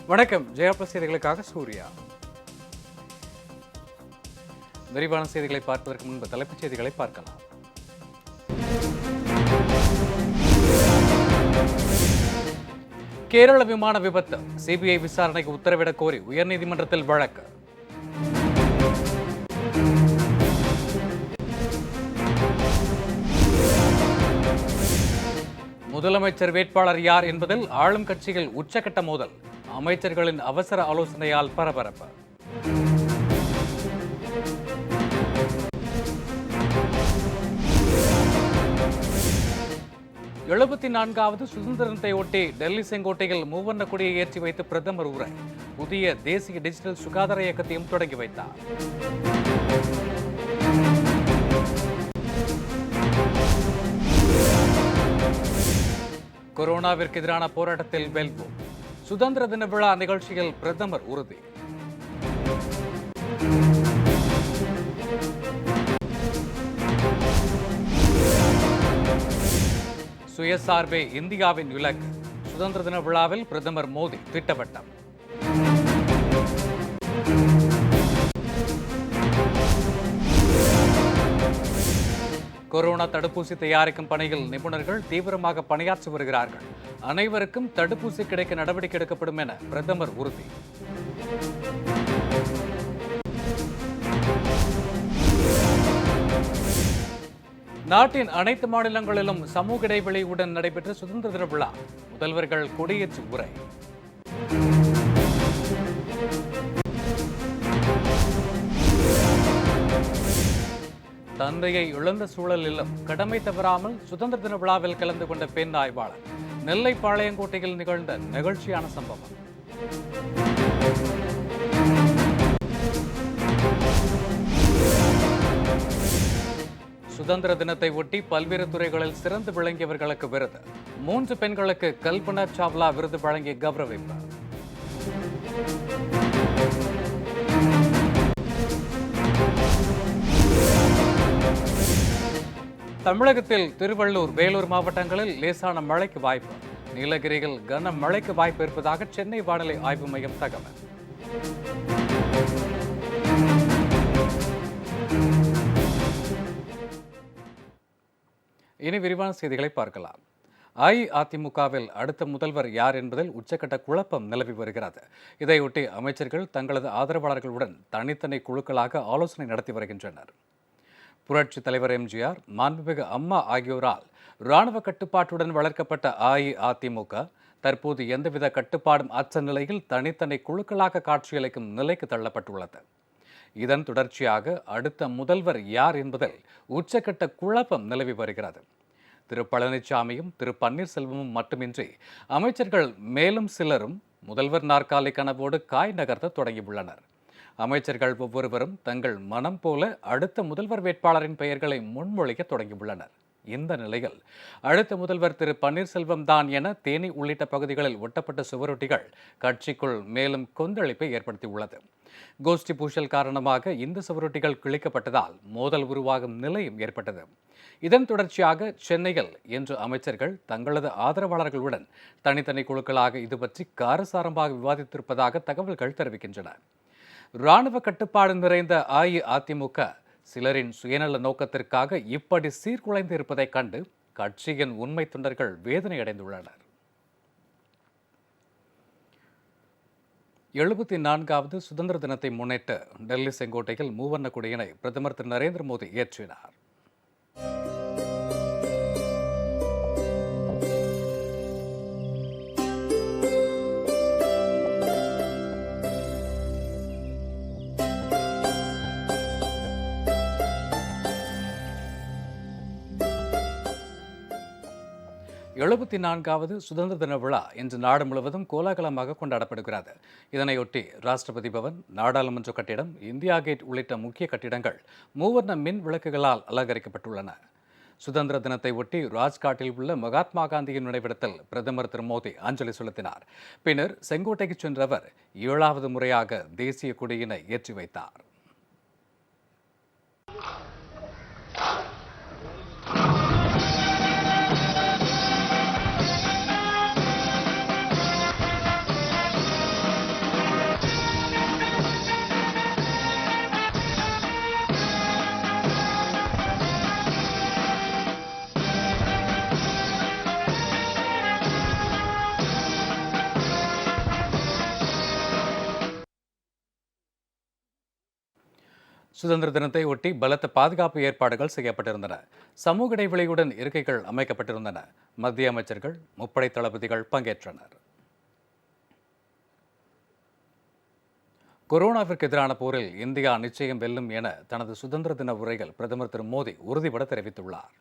வணக்கம். ஜெயபிரஸ் செய்திகளுக்காக சூர்யா. விரிவான செய்திகளை பார்ப்பதற்கு முன்பு தலைப்புச் செய்திகளை பார்க்கலாம். கேரள விமான விபத்து, சிபிஐ விசாரணைக்கு உத்தரவிடக் கோரி உயர்நீதிமன்றத்தில் வழக்கு. முதலமைச்சர் வேட்பாளர் யார் என்பதில் ஆளும் கட்சிகள் உச்சகட்ட மோதல், அமைச்சர்களின் அவசர ஆலோசனையால் பரபரப்பு. எழுபத்தி நான்காவது சுதந்திர தினத்தை ஒட்டி டெல்லி செங்கோட்டையில் மூவர்ண கொடியை ஏற்றி வைத்து பிரதமர் உரை, புதிய தேசிய டிஜிட்டல் சுகாதார இயக்கத்தையும் தொடங்கி வைத்தார். கொரோனாவிற்கு எதிரான போராட்டத்தில் வெல்வோம், சுதந்திர தின விழா நிகழ்ச்சியில் பிரதமர் உறுதி. சுயசார்பே இந்தியாவின் இலக்கு, சுதந்திர தின விழாவில் பிரதமர் மோடி திட்டவட்டம். கொரோனா தடுப்பூசி தயாரிக்கும் பணியில் நிபுணர்கள் தீவிரமாக பணியாற்றி வருகிறார்கள். அனைவருக்கும் தடுப்பூசி கிடைக்க நடவடிக்கை எடுக்கப்படும் என பிரதமர் உறுதி. நாட்டின் அனைத்து மாநிலங்களிலும் சமூக இடைவெளியுடன் நடைபெற்ற சுதந்திர தின விழா, முதல்வர்கள் கொடியேற்று உரை. தந்தையை இழந்த சூழலிலும் கடமை தவறாமல் சுதந்திர தின விழாவில் கலந்து கொண்ட பெண் ஆய்வாளர், நெல்லை பாளையங்கோட்டையில் நிகழ்ந்த நெகிழ்ச்சியான சம்பவம். சுதந்திர தினத்தை ஒட்டி பல்வேறு துறைகளில் சிறந்து விளங்கியவர்களுக்கு விருது, 3 பெண்களுக்கு கல்பனா சாவ்லா விருது வழங்கி கௌரவிப்பு. தமிழகத்தில் திருவள்ளூர், வேலூர் மாவட்டங்களில் லேசான மழைக்கு வாய்ப்பு, நீலகிரியில் கனமழைக்கு வாய்ப்பு இருப்பதாக சென்னை வானிலை ஆய்வு மையம் தகவல். இனி விரிவான செய்திகளை பார்க்கலாம். அஇஅதிமுகவில் அடுத்த முதல்வர் யார் என்பதில் உச்சக்கட்ட குழப்பம் நிலவி வருகிறது. இதையொட்டி அமைச்சர்கள் தங்களது ஆதரவாளர்களுடன் தனித்தனி குழுக்களாக ஆலோசனை நடத்தி வருகின்றனர். புரட்சி தலைவர் எம்ஜிஆர், மாண்புமிகு அம்மா ஆகியோரால் இராணுவ கட்டுப்பாட்டுடன் வளர்க்கப்பட்ட அஇஅதிமுக தற்போது எந்தவித கட்டுப்பாடும் அற்ற நிலையில் தனித்தனி குழுக்களாக காட்சியளிக்கும் நிலைக்கு தள்ளப்பட்டுள்ளது. இதன் தொடர்ச்சியாக அடுத்த முதல்வர் யார் என்பதில் உச்சக்கட்ட குழப்பம் நிலவி வருகிறது. திரு பழனிசாமியும் திரு பன்னீர்செல்வமும் மட்டுமின்றி அமைச்சர்கள் மேலும் சிலரும் முதல்வர் நாற்காலி கனவோடு காய் நகர்த்த தொடங்கியுள்ளனர். அமைச்சர்கள் ஒவ்வொருவரும் தங்கள் மனம் போல அடுத்த முதல்வர் வேட்பாளரின் பெயர்களை முன்மொழிக்க தொடங்கியுள்ளனர். இந்த நிலையில் அடுத்த முதல்வர் திரு பன்னீர்செல்வம் தான் என தேனி உள்ளிட்ட பகுதிகளில் ஒட்டப்பட்ட சுவரொட்டிகள் கட்சிக்குள் மேலும் கொந்தளிப்பை ஏற்படுத்தியுள்ளது. கோஷ்டி பூசல் காரணமாக இந்த சுவரொட்டிகள் கிழிக்கப்பட்டதால் மோதல் உருவாகும் நிலையும் ஏற்பட்டது. இதன் தொடர்ச்சியாக சென்னையில் இன்று அமைச்சர்கள் தங்களது ஆதரவாளர்களுடன் தனித்தனி குழுக்களாக இது பற்றி காரசாரமாக விவாதித்திருப்பதாக தகவல்கள் தெரிவிக்கின்றன. இராணுவ கட்டுப்பாடு நிறைந்த அஇஅதிமுக சிலரின் சுயநல நோக்கத்திற்காக இப்படி சீர்குலைந்து இருப்பதைக் கண்டு கட்சியின் உண்மை தொண்டர்கள் வேதனை அடைந்துள்ளனர். 74வது சுதந்திர தினத்தை முன்னிட்டு டெல்லி செங்கோட்டையில் மூவர்ண கொடியினை பிரதமர் திரு நரேந்திர மோடி ஏற்றினார். எழுபத்தி நான்காவது சுதந்திர தின விழா இன்று நாடு முழுவதும் கோலாகலமாக கொண்டாடப்படுகிறது. இதனையொட்டி ராஷ்டிரபதி பவன், நாடாளுமன்ற கட்டிடம், இந்தியா கேட் உள்ளிட்ட முக்கிய கட்டிடங்கள் மூவர்ண மின் விளக்குகளால் அலங்கரிக்கப்பட்டுள்ளன. சுதந்திர தினத்தை ஒட்டி ராஜ்காட்டில் உள்ள மகாத்மா காந்தியின் நினைவிடத்தில் பிரதமர் திரு மோடி அஞ்சலி செலுத்தினார். பின்னர் செங்கோட்டைக்கு சென்ற அவர் 7வது முறையாக தேசிய கொடியினை ஏற்றி வைத்தார். சுதந்திர தினத்தை ஒட்டி பலத்த பாதுகாப்பு ஏற்பாடுகள் செய்யப்பட்டிருந்தன. சமூக இடைவெளியுடன் இருக்கைகள் அமைக்கப்பட்டிருந்தன. மத்திய அமைச்சர்கள், முப்படை தளபதிகள் பங்கேற்றனர். கொரோனாவிற்கு எதிரான போரில் இந்தியா நிச்சயம் வெல்லும் என தனது சுதந்திர தின உரையில் பிரதமர் திரு மோடி உறுதிபட தெரிவித்துள்ளார்.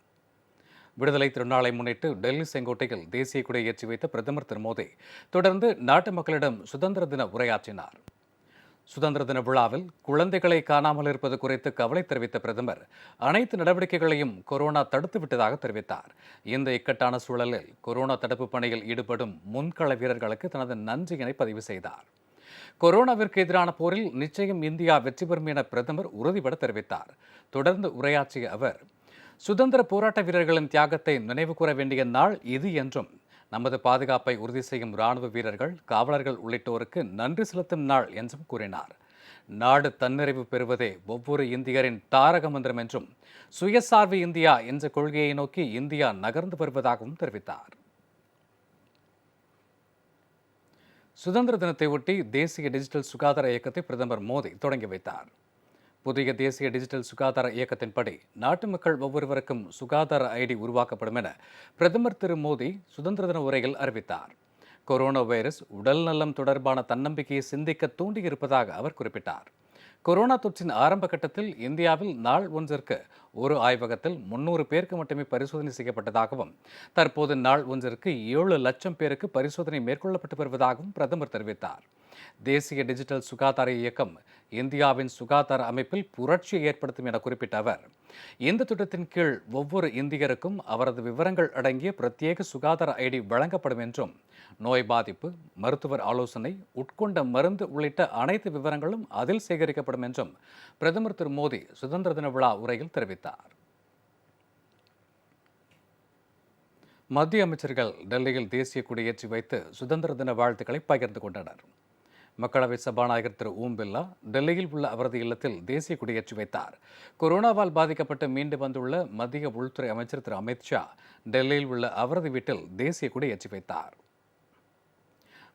விடுதலை திருநாளை முன்னிட்டு டெல்லி செங்கோட்டையில் தேசிய கொடியை ஏற்றி வைத்த பிரதமர் திரு மோடி தொடர்ந்து நாட்டு மக்களிடம் சுதந்திர தின உரையாற்றினார். சுதந்திர தின விழாவில் குழந்தைகளை காணாமல் இருப்பது குறித்து கவலை தெரிவித்த பிரதமர் அனைத்து நடவடிக்கைகளையும் கொரோனா தடுத்து விட்டதாக தெரிவித்தார். இந்த இக்கட்டான சூழலில் கொரோனா தடுப்பு பணியில் ஈடுபடும் முன்கள வீரர்களுக்கு தனது நன்றியினை பதிவு செய்தார். கொரோனாவிற்கு எதிரான போரில் நிச்சயம் இந்தியா வெற்றி பெறும் என பிரதமர் உறுதிபட தெரிவித்தார். தொடர்ந்து உரையாற்றிய அவர், சுதந்திர போராட்ட வீரர்களின் தியாகத்தை நினைவு கூற வேண்டிய நாள் இது என்றும், நமது பாதுகாப்பை உறுதி செய்யும் ராணுவ வீரர்கள், காவலர்கள் உள்ளிட்டோருக்கு நன்றி செலுத்தும் நாள் என்றும் கூறினார். நாடு தன்னிறைவு பெறுவதே ஒவ்வொரு இந்தியரின் தாரக மந்திரம் என்றும், சுயசார்பு இந்தியா என்ற கொள்கையை நோக்கி இந்தியா நகர்ந்து வருவதாகவும் தெரிவித்தார். சுதந்திர தினத்தை ஒட்டி தேசிய டிஜிட்டல் சுகாதார இயக்கத்தை பிரதமர் மோடி தொடங்கி வைத்தார். புதிய தேசிய டிஜிட்டல் சுகாதார இயக்கத்தின்படி நாட்டு மக்கள் ஒவ்வொருவருக்கும் சுகாதார ஐடி உருவாக்கப்படும் என பிரதமர் திரு மோடி சுதந்திர தின உரையில் அறிவித்தார். கொரோனா வைரஸ் உடல் நலம் தொடர்பான தன்னம்பிக்கையை சிந்திக்க தூண்டியிருப்பதாக அவர் குறிப்பிட்டார். கொரோனா தொற்றின் ஆரம்ப கட்டத்தில் இந்தியாவில் நாள் ஒன்றிற்கு ஒரு ஆய்வகத்தில் 300 பேருக்கு மட்டுமே பரிசோதனை செய்யப்பட்டதாகவும், தற்போது நாள் ஒன்றிற்கு 7 லட்சம் பேருக்கு பரிசோதனை மேற்கொள்ளப்பட்டு வருவதாகவும் பிரதமர் தெரிவித்தார். தேசிய டிஜிட்டல் சுகாதார இயக்கம் இந்தியாவின் சுகாதார அமைப்பில் புரட்சியை ஏற்படுத்தும் என குறிப்பிட்ட அவர், இந்த திட்டத்தின் கீழ் ஒவ்வொரு இந்தியருக்கும் அவரது விவரங்கள் அடங்கிய பிரத்யேக சுகாதார ஐடி வழங்கப்படும் என்றும், நோய் பாதிப்பு, மருத்துவர் ஆலோசனை, உட்கொண்ட மருந்து உள்ளிட்ட அனைத்து விவரங்களும் அதில் சேகரிக்கப்படும் என்றும் பிரதமர் திரு மோடி சுதந்திர தின விழா உரையில் தெரிவித்தார். மத்திய அமைச்சர்கள் டெல்லியில் தேசிய கொடியேற்றி வைத்து சுதந்திர தின வாழ்த்துக்களை பகிர்ந்து கொண்டனர். மக்களவை சபாநாயகர் திரு ஓம் பிர்லா டெல்லியில் உள்ள அவரது இல்லத்தில் தேசிய கொடியேற்றி வைத்தார். கொரோனாவால் பாதிக்கப்பட்டு மீண்டு வந்துள்ள மத்திய உள்துறை அமைச்சர் திரு அமித் ஷா டெல்லியில் உள்ள அவரது வீட்டில் தேசிய கொடி ஏற்றி வைத்தார்.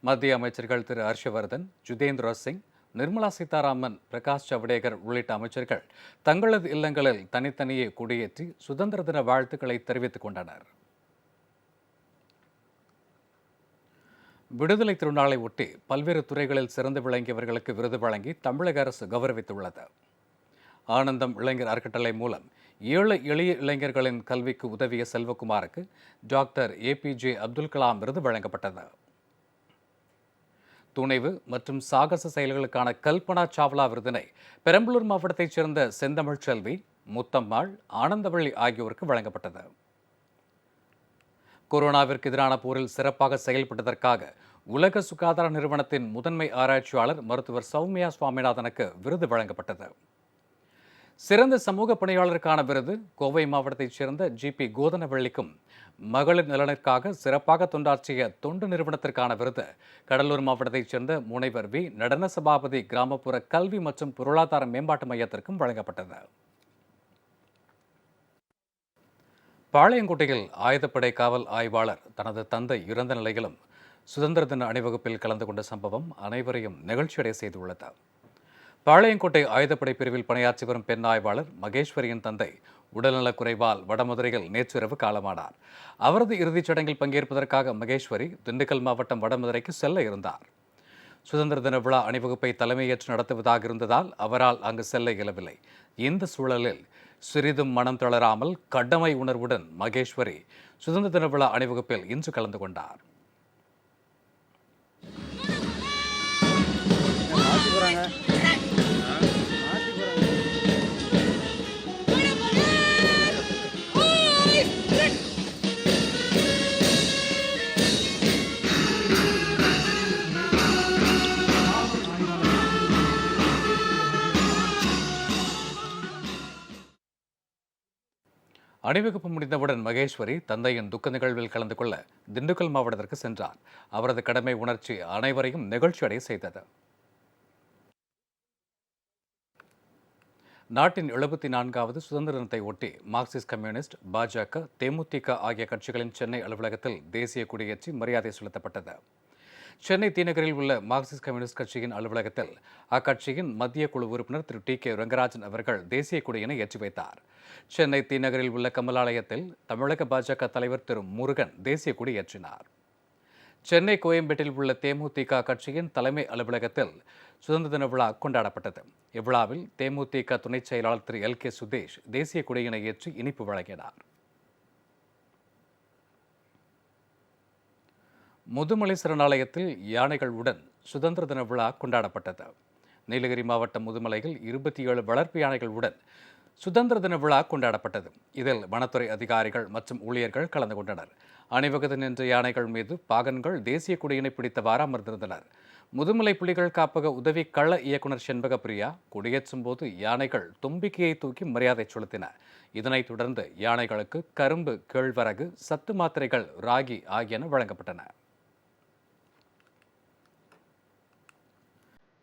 மத்திய அமைச்சர்கள் திரு ஹர்ஷவர்தன், ஜிதேந்திர சிங், நிர்மலா சீதாராமன், பிரகாஷ் ஜவடேகர் உள்ளிட்ட அமைச்சர்கள் தங்களது இல்லங்களில் தனித்தனியே கொடியேற்றி சுதந்திர தின வாழ்த்துக்களை தெரிவித்துக் கொண்டனர். விடுதலை திருநாளை ஒட்டி பல்வேறு துறைகளில் சிறந்து விளங்கியவர்களுக்கு விருது வழங்கி தமிழக அரசு கௌரவித்துள்ளது. ஆனந்தம் இளைஞர் அறக்கட்டளை மூலம் 7 எளிய இளைஞர்களின் கல்விக்கு உதவிய செல்வகுமாருக்கு டாக்டர் APJ அப்துல் கலாம் விருது வழங்கப்பட்டது. துணைவு மற்றும் சாகச செயல்களுக்கான கல்பனா சாவ்லா விருதினை பெரம்பலூர் மாவட்டத்தைச் சேர்ந்த செந்தமிழ் செல்வி, முத்தம்மாள், ஆனந்தவள்ளி ஆகியோருக்கு வழங்கப்பட்டது. கொரோனாவிற்கு எதிரான போரில் சிறப்பாக செயல்பட்டதற்காக உலக சுகாதார நிறுவனத்தின் முதன்மை ஆராய்ச்சியாளர் மருத்துவர் சௌமியா சுவாமிநாதனுக்கு விருது வழங்கப்பட்டது. சிறந்த சமூக பணியாளருக்கான விருது கோவை மாவட்டத்தைச் சேர்ந்த GP கோதனவள்ளிக்கும், மகளிர் நலனுக்காக சிறப்பாக தொண்டாற்றிய தொண்டு நிறுவனத்திற்கான விருது கடலூர் மாவட்டத்தைச் சேர்ந்த முனைவர் V நடன சபாபதி கிராமப்புற கல்வி மற்றும் பொருளாதார மேம்பாட்டு மையத்திற்கும் வழங்கப்பட்டது. பாளையங்கோட்டையில் ஆயுதப்படை காவல் ஆய்வாளர் தனது தந்தை இறந்த நிலையிலும் சுதந்திர தின அணிவகுப்பில் கலந்து கொண்ட சம்பவம் அனைவரையும் நிகழ்ச்சியடைய செய்துள்ளது. பாளையங்கோட்டை ஆயுதப்படை பிரிவில் பணியாற்றி வரும் பெண் ஆய்வாளர் மகேஸ்வரியின் தந்தை உடல்நலக் குறைவால் வடமதுரையில் நேற்றிரவு காலமானார். அவரது இறுதிச் சடங்கில் பங்கேற்பதற்காக மகேஸ்வரி திண்டுக்கல் மாவட்டம் வடமதுரைக்கு செல்ல இருந்தார். சுதந்திர தின விழா அணிவகுப்பை தலைமையேற்று நடத்துவதாக இருந்ததால் அவரால் அங்கு செல்ல இயலவில்லை. இந்த சூழலில் சிறிதும் மனம் தளராமல் கடமை உணர்வுடன் மகேஸ்வரி சுதந்திர தின விழா அணிவகுப்பில் இன்று கலந்து கொண்டார். அணிவகுப்பு முடிந்தவுடன் மகேஸ்வரி தந்தையின் துக்க நிகழ்வில் கலந்து கொள்ள திண்டுக்கல் மாவட்டத்திற்கு சென்றார். அவரது கடமை உணர்ச்சி அனைவரையும் நிகழ்ச்சி அடைய செய்தது. நாட்டின் 74வது சுதந்திர தினத்தை ஒட்டி மார்க்சிஸ்ட் கம்யூனிஸ்ட், பாஜக, தேமுதிக ஆகிய கட்சிகளின் சென்னை அலுவலகத்தில் தேசிய கொடியேற்றி மரியாதை செலுத்தப்பட்டது. சென்னை தீநகரில் உள்ள மார்க்சிஸ்ட் கம்யூனிஸ்ட் கட்சியின் அலுவலகத்தில் அக்கட்சியின் மத்திய குழு உறுப்பினர் திரு டி.கே. ரங்கராஜன் அவர்கள் தேசிய கொடியினை ஏற்றி வைத்தார். சென்னை தீநகரில் உள்ள கமலாலயத்தில் தமிழக பாஜக தலைவர் திரு முருகன் தேசிய கொடி ஏற்றினார். சென்னை கோயம்பேட்டில் உள்ள தேமுதிக கட்சியின் தலைமை அலுவலகத்தில் சுதந்திர தின விழா கொண்டாடப்பட்டது. இவ்விழாவில் தேமுதிக துணைச் செயலாளர் திரு எல்.கே. சுதேஷ் தேசிய கொடியினை ஏற்றி இனிப்பு வழங்கினார். முதுமலை சரணாலயத்தில் யானைகளுடன் சுதந்திர தின விழா கொண்டாடப்பட்டது. நீலகிரி மாவட்டம் முதுமலையில் 27 வளர்ப்பு யானைகளுடன் சுதந்திர தின விழா கொண்டாடப்பட்டது. இதில் வனத்துறை அதிகாரிகள் மற்றும் ஊழியர்கள் கலந்து கொண்டனர். அணிவகுத்து நின்ற யானைகள் மீது பாகன்கள் தேசிய கொடியினை பிடித்தவாறு அமர்ந்திருந்தனர். முதுமலை புலிகள் காப்பக உதவி கள இயக்குநர் செண்பக பிரியா கொடியேற்றும் போது யானைகள் தும்பிக்கையை தூக்கி மரியாதை செலுத்தின. இதனைத் தொடர்ந்து யானைகளுக்கு கரும்பு, கேழ்வரகு, சத்து மாத்திரைகள், ராகி ஆகியன வழங்கப்பட்டன.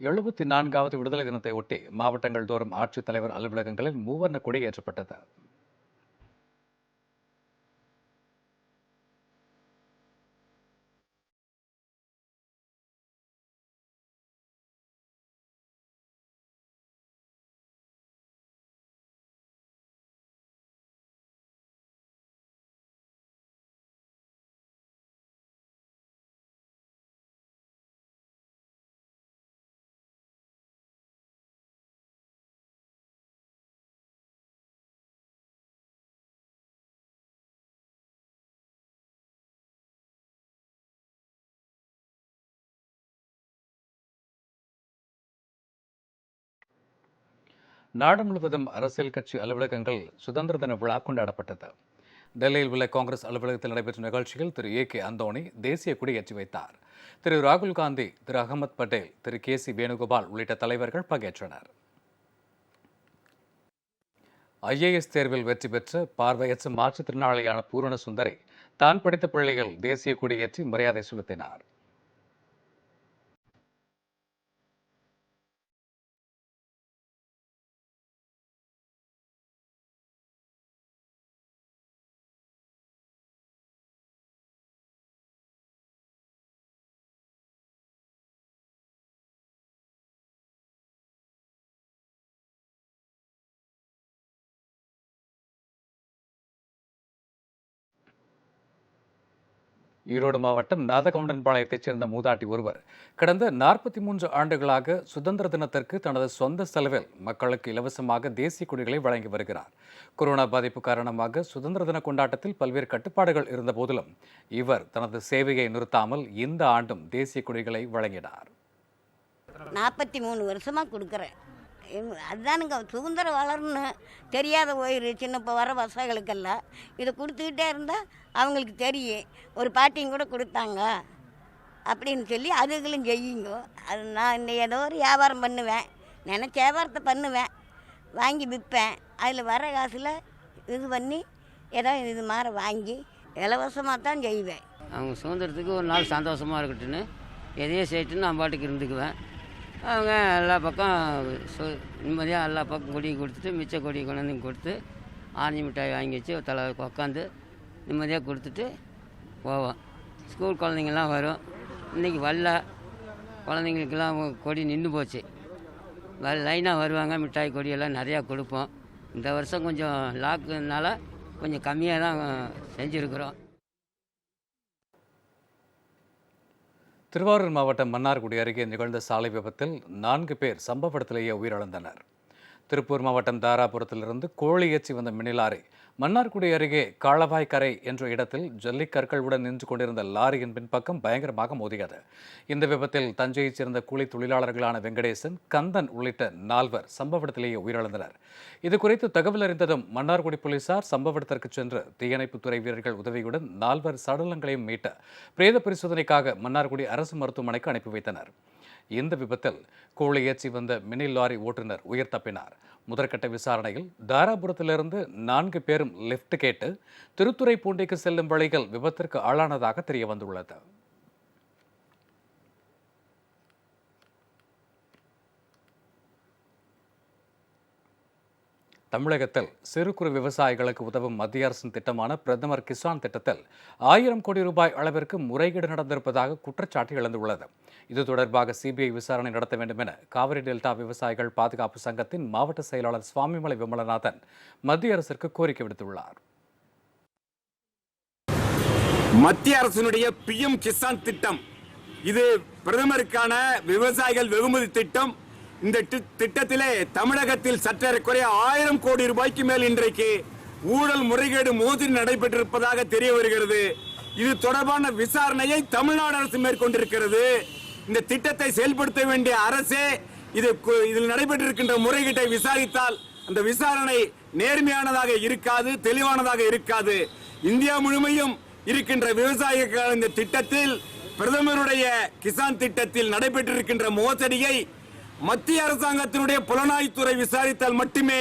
74வது விடுதலை தினத்தை ஒட்டி மாவட்டங்கள் தோறும் ஆட்சித்தலைவர் அலுவலகங்களில் மூவர்ண கொடி ஏற்றப்பட்டது. நாடு முழுவதும் அரசியல் கட்சி அலுவலகங்கள் சுதந்திர தின விழா கொண்டாடப்பட்டது. டெல்லியில் உள்ள காங்கிரஸ் அலுவலகத்தில் நடைபெற்ற நிகழ்ச்சியில் திரு ஏ.கே. அந்தோணி தேசிய கொடி ஏற்றி வைத்தார். திரு ராகுல் காந்தி, திரு அகமது பட்டேல், திரு கே.சி. வேணுகோபால் உள்ளிட்ட தலைவர்கள் பங்கேற்றனர். ஐஏஎஸ் தேர்வில் வெற்றி பெற்ற பார்வையற்ற மாற்றுத்திறனாளியான பூரண சுந்தரி தான் படித்த பள்ளியில் தேசிய கொடி ஏற்றி மரியாதை செலுத்தினார். ஈரோடு மாவட்டம் நாதகவுண்டன்பாளையத்தைச் சேர்ந்த மூதாட்டி ஒருவர் கடந்த 43 ஆண்டுகளாக சுதந்திர தினத்திற்கு தனது சொந்த செலவில் மக்களுக்கு இலவசமாக தேசிய கொடிகளை வழங்கி வருகிறார். கொரோனா பாதிப்பு காரணமாக சுதந்திர தின கொண்டாட்டத்தில் பல்வேறு கட்டுப்பாடுகள் இருந்த போதிலும் இவர் தனது சேவையை நிறுத்தாமல் இந்த ஆண்டும் தேசிய கொடிகளை வழங்கினார். 43 வருஷமாக கொடுக்குறேன். அதுதானுங்க சுதந்திரம் வளரணும்னு தெரியாத போயிரு சின்ன இப்போ வர வசதிகளுக்கெல்லாம் இதை கொடுத்துக்கிட்டே இருந்தால் அவங்களுக்கு தெரியும். ஒரு பாட்டியும் கூட கொடுத்தாங்க அப்படின்னு சொல்லி அதுகளும் செய்யுங்க. அது நான் இந்த ஏதோ ஒரு வியாபாரம் பண்ணுவேன், நினச்ச வியாபாரத்தை பண்ணுவேன், வாங்கி விற்பேன். அதில் வர காசில் இது பண்ணி ஏதோ இது மாதிரி வாங்கி இலவசமாக தான் செய்வேன். அவங்க சுதந்திரத்துக்கு ஒரு நாள் சந்தோஷமாக இருக்கட்டுன்னு எதையோ செய்யட்டுன்னு நான் பாட்டுக்கு இருந்துக்குவேன். அவங்க எல்லா பக்கம் நிம்மதியாக எல்லா பக்கம் கொடி கொடுத்துட்டு மிச்ச கொடி கொண்டாந்து கொடுத்து ஆரஞ்சு மிட்டாய் வாங்கி வச்சு தலை உட்காந்து நிம்மதியாக கொடுத்துட்டு போவோம். ஸ்கூல் குழந்தைங்கள்லாம் வரும். இன்றைக்கி வரல, குழந்தைங்களுக்கெல்லாம் கொடி நின்று போச்சு. லைனாக வருவாங்க, மிட்டாய் கொடியெல்லாம் நிறையா கொடுப்போம். இந்த வருஷம் கொஞ்சம் லாக்குனால கொஞ்சம் கம்மியாக தான் செஞ்சுருக்குறோம். திருவாரூர் மாவட்டம் மன்னார்குடி அருகே நிகழ்ந்த சாலை விபத்தில் 4 பேர் சம்பவ இடத்திலேயே உயிரிழந்தனர். திருப்பூர் மாவட்டம் தாராபுரத்திலிருந்து கோழி ஏற்றி வந்த மினிலாரி மன்னார்குடி அருகே காளவாய் கரை என்ற இடத்தில் ஜல்லிக்கற்களுடன் நின்று கொண்டிருந்த லாரியின் பின்பக்கம் பயங்கரமாக மோதியது. இந்த விபத்தில் தஞ்சையைச் சேர்ந்த கூலி தொழிலாளர்களான வெங்கடேசன், கந்தன் உள்ளிட்ட 4 சம்பவ இடத்திலேயே உயிரிழந்தனர். இது குறித்து தகவல் அறிந்ததும் மன்னார்குடி போலீசார் சம்பவ இடத்திற்கு சென்று தீயணைப்புத்துறை வீரர்கள் உதவியுடன் 4 சடலங்களையும் மீட்டு பிரேத பரிசோதனைக்காக மன்னார்குடி அரசு மருத்துவமனைக்கு அனுப்பி வைத்தனர். இந்த விபத்தில் கோழி ஏற்றி வந்த மினி லாரி ஓட்டுநர் உயிர் தப்பினார். முதற்கட்ட விசாரணையில் தாராபுரத்திலிருந்து 4 பேரும் லிப்ட் கேட்டு திருத்துறைப்பூண்டிக்கு செல்லும் வழியில் விபத்திற்கு ஆளானதாக தெரிய வந்துள்ளது. தமிழகத்தில் சிறு குறு விவசாயிகளுக்கு உதவும் மத்திய அரசின் திட்டமான பிரதமர் கிசான் திட்டத்தில் 1000 கோடி ரூபாய் அளவிற்கு முறைகேடு நடந்திருப்பதாக குற்றச்சாட்டு எழுந்துள்ளது. இது தொடர்பாக சிபிஐ விசாரணை நடத்த வேண்டும் என காவிரி டெல்டா விவசாயிகள் பாதுகாப்பு சங்கத்தின் மாவட்ட செயலாளர் சுவாமிமலை விமலநாதன் மத்திய அரசிற்கு கோரிக்கை விடுத்துள்ளார். மத்திய அரசினுடைய பிஎம் கிசான் திட்டம் இது பிரதமருக்கான விவசாயிகள் வெகுமதி திட்டம். இந்த திட்டத்திலே தமிழகத்தில் சற்றேறக்குறைய 1000 கோடி ரூபாய்க்கு மேல் இன்றைக்கு ஊழல் முறைகேடு மோசடி நடைபெற்றிருப்பதாக தெரிய வருகிறது. இது தொடர்பான விசாரணையை தமிழ்நாடு அரசு மேற்கொண்டிருக்கிறது. இந்த திட்டத்தை செயல்படுத்த வேண்டிய அரசே இதில் நடைபெற்றிருக்கின்ற முறைகேட்டை விசாரித்தால் அந்த விசாரணை நேர்மையானதாக இருக்காது, தெளிவானதாக இருக்காது. இந்தியா முழுமையும் இருக்கின்ற விவசாயிகள் இந்த திட்டத்தில் பிரதமருடைய கிசான் திட்டத்தில் நடைபெற்றிருக்கின்ற மோசடியை மத்திய அரசாங்கத்தினுடைய புலனாய்வுத்துறை விசாரித்தால் மட்டுமே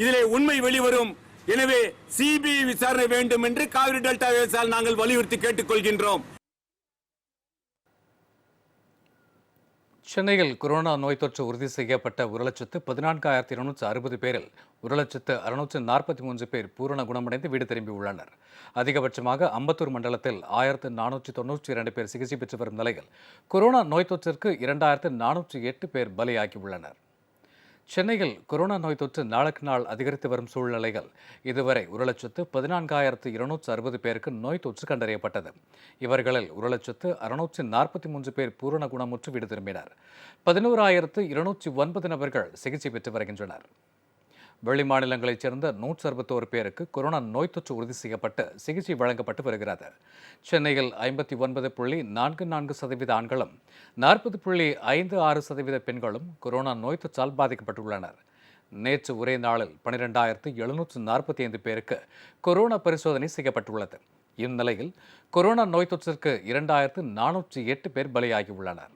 இதிலே உண்மை வெளிவரும். எனவே சிபிஐ விசாரணை வேண்டும் என்று காவிரி டெல்டா விவசாயிகள் நாங்கள் வலியுறுத்தி கேட்டுக்கொள்கின்றோம். சென்னையில் கொரோனா நோய் தொற்று உறுதி செய்யப்பட்ட 1,14,260 பேரில் 1,643 பேர் பூரண குணமடைந்து வீடு திரும்பியுள்ளனர். அதிகபட்சமாக அம்பத்தூர் மண்டலத்தில் 1,492 பேர் சிகிச்சை பெற்று வரும் நிலையில் கொரோனா நோய் தொற்றிற்கு 2,408 பேர் பலியாகியுள்ளனர். சென்னையில் கொரோனா நோய் தொற்று நாளுக்கு நாள் அதிகரித்து வரும் சூழ்நிலையில் இதுவரை 1,04,260 பேருக்கு நோய் தொற்று கண்டறியப்பட்டது. இவர்களில் 1,643 பேர் பூரண குணமுற்று வீடு திரும்பினர். 11,209 நபர்கள் சிகிச்சை பெற்று வருகின்றனர். வெளி மாநிலங்களைச் சேர்ந்த 161 பேருக்கு கொரோனா நோய் தொற்று உறுதி செய்யப்பட்டு சிகிச்சை வழங்கப்பட்டு வருகிறது. சென்னையில் 59.44% ஆண்களும் 40.56% பெண்களும் கொரோனா நோய் தொற்றால் பாதிக்கப்பட்டுள்ளனர். நேற்று ஒரே நாளில் 12,745 பேருக்கு கொரோனா பரிசோதனை செய்யப்பட்டுள்ளது. இந்நிலையில் கொரோனா நோய் தொற்றிற்கு 2,408 பேர் பலியாகியுள்ளனர்.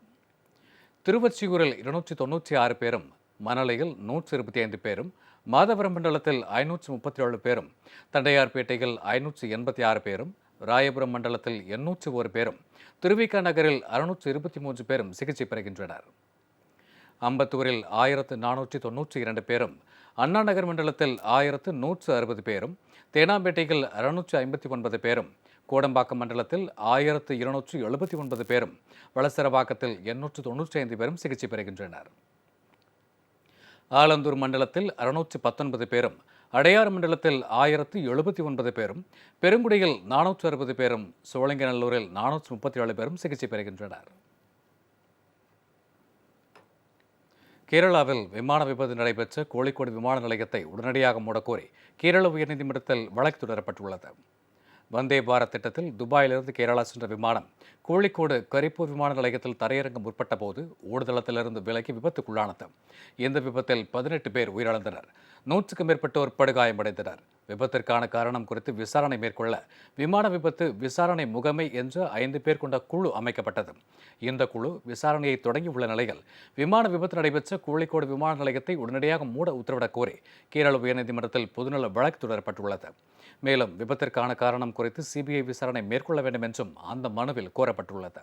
திருவொற்றியூரில் 296 பேரும், மணலியில் 125 பேரும், மாதவரம் மண்டலத்தில் 537 பேரும், தண்டையார்பேட்டையில் 586 பேரும், ராயபுரம் மண்டலத்தில் 801 பேரும், திருவிக நகரில் 623 பேரும் சிகிச்சை பெறுகின்றனர். அம்பத்தூரில் 1,492 பேரும், அண்ணா நகர் மண்டலத்தில் 1,160 பேரும், தேனாம்பேட்டையில் 659 பேரும், கோடம்பாக்கம் மண்டலத்தில் 1,279 பேரும், வளசரவாக்கத்தில் 895 பேரும் சிகிச்சை பெறுகின்றனர். ஆலந்தூர் மண்டலத்தில் 619 பேரும், அடையாறு மண்டலத்தில் 1,079 பேரும், பெருங்குடியில் 460 பேரும், சோழிங்கநல்லூரில் 437 பேரும் சிகிச்சை பெறுகின்றனர். கேரளாவில் விமான விபத்து நடைபெற்ற கோழிக்கோடு விமான நிலையத்தை உடனடியாக மூடக்கோரி கேரள உயர்நீதிமன்றத்தில் வழக்கு தொடரப்பட்டுள்ளது. வந்தே பாரத் திட்டத்தில் துபாயிலிருந்து கேரளா சென்ற விமானம் கோழிக்கோடு கரிப்பூர் விமான நிலையத்தில் தரையிறங்க முற்பட்ட போது ஓடுதளத்திலிருந்து விலகி விபத்துக்குள்ளானது. இந்த விபத்தில் 18 பேர் உயிரிழந்தனர். 100க்கும் மேற்பட்டோர் படுகாயமடைந்தனர். விபத்திற்கான காரணம் குறித்து விசாரணை மேற்கொள்ள விமான விபத்து விசாரணை முகமை என்ற 5 பேர் கொண்ட குழு அமைக்கப்பட்டது. இந்த குழு விசாரணையை தொடங்கியுள்ள நிலையில் விமான விபத்து நடைபெற்ற கோழிக்கோடு விமான நிலையத்தை உடனடியாக மூட உத்தரவிடக் கோரி கேரள உயர்நீதிமன்றத்தில் பொதுநல வழக்கு தொடரப்பட்டுள்ளது. மேலும் விபத்திற்கான காரணம் குறித்து சிபிஐ விசாரணை மேற்கொள்ள வேண்டும் என்றும் அந்த மனுவில் கோரப்பட்டுள்ளது.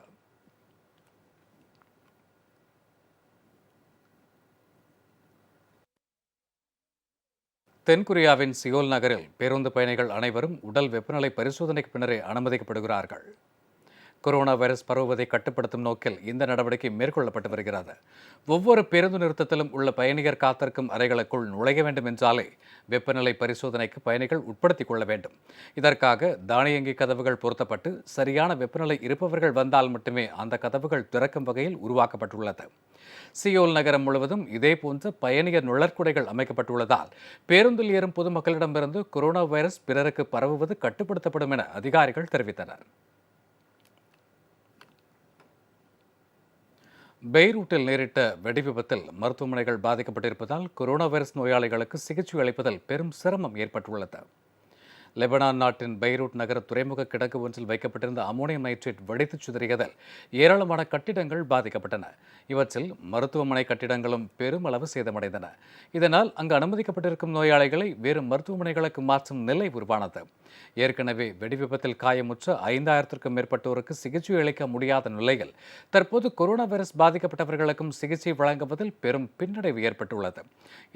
தென்கொரியாவின் சியோல் நகரில் பேருந்து பயணிகள் அனைவரும் உடல் வெப்பநிலை பரிசோதனைக்கு பின்னரே அனுமதிக்கப்படுகிறார்கள். கொரோனா வைரஸ் பரவுவதை கட்டுப்படுத்தும் நோக்கில் இந்த நடவடிக்கை மேற்கொள்ளப்பட்டு வருகிறது. ஒவ்வொரு பேருந்து நிறுத்தத்திலும் உள்ள பயணியர் காத்திருக்கும் அறைகளுக்குள் நுழைய வேண்டும் என்றாலே வெப்பநிலை பரிசோதனைக்கு பயணிகள் உட்படுத்திக் கொள்ள வேண்டும். இதற்காக தானியங்கி கதவுகள் பொருத்தப்பட்டு சரியான வெப்பநிலை இருப்பவர்கள் வந்தால் மட்டுமே அந்த கதவுகள் திறக்கும் வகையில் உருவாக்கப்பட்டுள்ளது. சியோல் நகரம் முழுவதும் இதேபோன்ற பயணியர் நுழற்குடைகள் அமைக்கப்பட்டுள்ளதால் பேருந்தில் ஏறும் பொதுமக்களிடமிருந்து கொரோனா வைரஸ் பிறருக்கு பரவுவது கட்டுப்படுத்தப்படும் என அதிகாரிகள் தெரிவித்தனர். பெய்ரூட்டில் நேரிட்ட வெடி விபத்தில் மருத்துவமனைகள் பாதிக்கப்பட்டிருப்பதால் கொரோனா வைரஸ் நோயாளிகளுக்கு சிகிச்சை அளிப்பதில் பெரும் சிரமம் ஏற்பட்டுள்ளது. லெபனான் நாட்டின் பெய்ரூட் நகர துறைமுக கிடங்கு ஒன்றில் வைக்கப்பட்டிருந்த அமோனியம் நைட்ரேட் வெடித்துச் சிதறியதில் ஏராளமான கட்டிடங்கள் பாதிக்கப்பட்டன. இவற்றில் மருத்துவமனை கட்டிடங்களும் பெருமளவு சேதமடைந்தன. இதனால் அங்கு அனுமதிக்கப்பட்டிருக்கும் நோயாளிகளை வேறு மருத்துவமனைகளுக்கு மாற்றும் நிலை உருவானது. ஏற்கனவே வெடிவிபத்தில் காயமுற்ற 5000க்கும் மேற்பட்டோருக்கு சிகிச்சை அளிக்க முடியாத நிலையில் தற்போது கொரோனா வைரஸ் பாதிக்கப்பட்டவர்களுக்கும் சிகிச்சை வழங்குவதில் பெரும் பின்னடைவு ஏற்பட்டுள்ளது.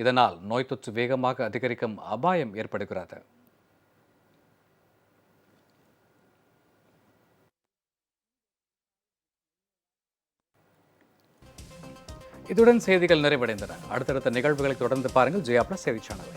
இதனால் நோய் தொற்று வேகமாக அதிகரிக்கும் அபாயம் ஏற்படுகிறது. இதுடன் செய்திகள் நிறைவடைந்தன. அடுத்தடுத்த நிகழ்வுகளை தொடர்ந்து பாருங்கள் ஜெயா பிளஸ் செய்தி சேனலை.